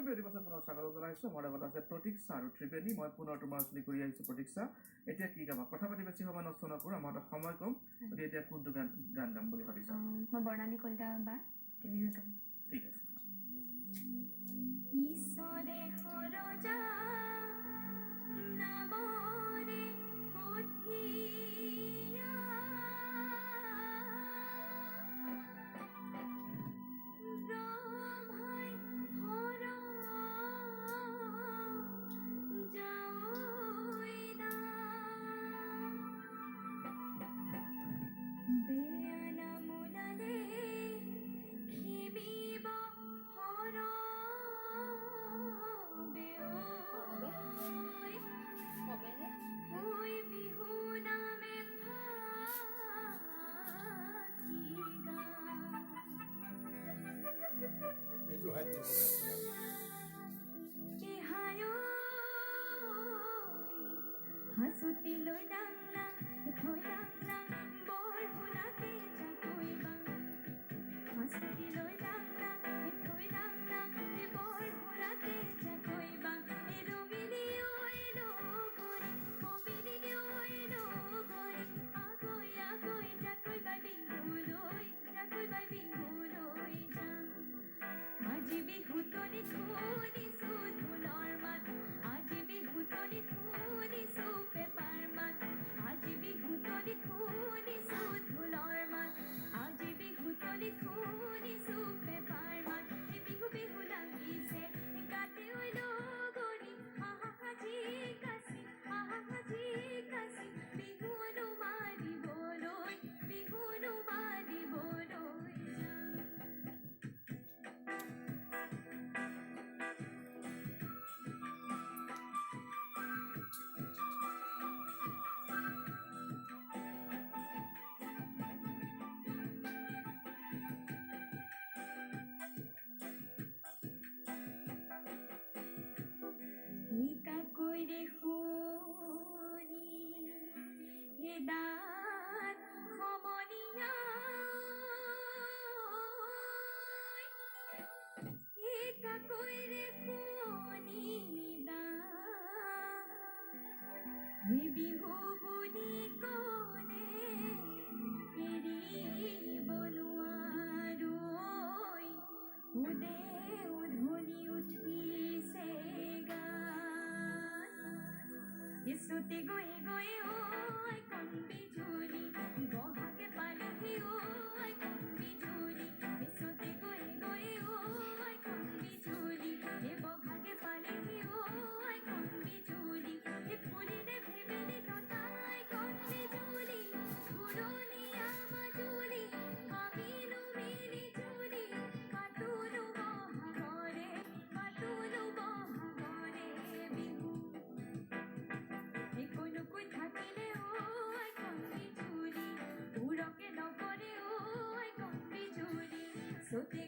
বিৰতি পাছত পুনৰ স্বাগতম জনাইছোঁ। মোৰ লগত আছে প্ৰতীক্ষা আৰু ত্ৰিবেণী। মই পুনৰ তোমাৰ ওচৰলৈ কৰি আহিছোঁ। প্ৰতীক্ষা, এতিয়া কি গাবা? কথা পাতি বেছি সময় নষ্ট নকৰোঁ, আমাৰ হাতত সময় কম। গতিকে এতিয়া কোনটো গান গাম বুলি ভাবিছা? মই বৰ্ণালী কলিতা বা তুমি গাম। ঠিক আছে। ঈশ্বৰে সৰজা নামৰে কঠিয়া ব্ৰহ্মাই হৰ যাওই না বেয়ানা মুলালে হিমিব হৰ ওই বিহু নামে হাসুতি লৈ ডাংলা থৈ ডাংলা বৰ ভুলাতে যাকৈবা হাসুতি লৈ ডাংলা থৈ ডাংলা বৰ ভুলাতে যাকৈবা ৰঙিনী ঐ লগৰী কবিনী ঐ লগৰী আগৈ আগৈ যাকৈবা বিহুলৈ যাম আজি বিহুতনি শুনিছোঁ ঢোলৰ মাত আজি বিহুতনি শুনিছোঁ পেপাৰ মাত আজি বিহুতনি শুনিছোঁ ঢোলৰ মাত আজি বিহুতনি শুনিছোঁ পেপাৰ মাত বিহু বিহু লাগিছে গাতে ঐ লগৰী আহা সাজি কাচি বিহুনো মাৰিবলৈ কইৰে শুনি হে দাঁত সমনীয়া কইৰে শুনি দাঁত হে বিহু বুলি কলে এৰিব নোৱাৰোঁ উদে উধনি উঠিছে ইস্তুতি গৈ গৈ ঐ কম্বি ঝুলি বহাগে পালেহি ঐ কম্বি ঝুলি ইস্তুতি গৈ গৈ ঐ কম্বি ঝুলি বহাগে পালেহি ঐ কম্বি ঝুলি ফুলিলে ভেবেলি লতাই কম্বি ঝুলি পুরনিয়া মাজুলি আমিনো মিলি ঝুলি পাতুলো বহাগরে বিহু কোনো কই থাকিলে ঐ কম্বি ঝুলি উৰকে নপৰে ঐ কম্বি ঝুলি সতে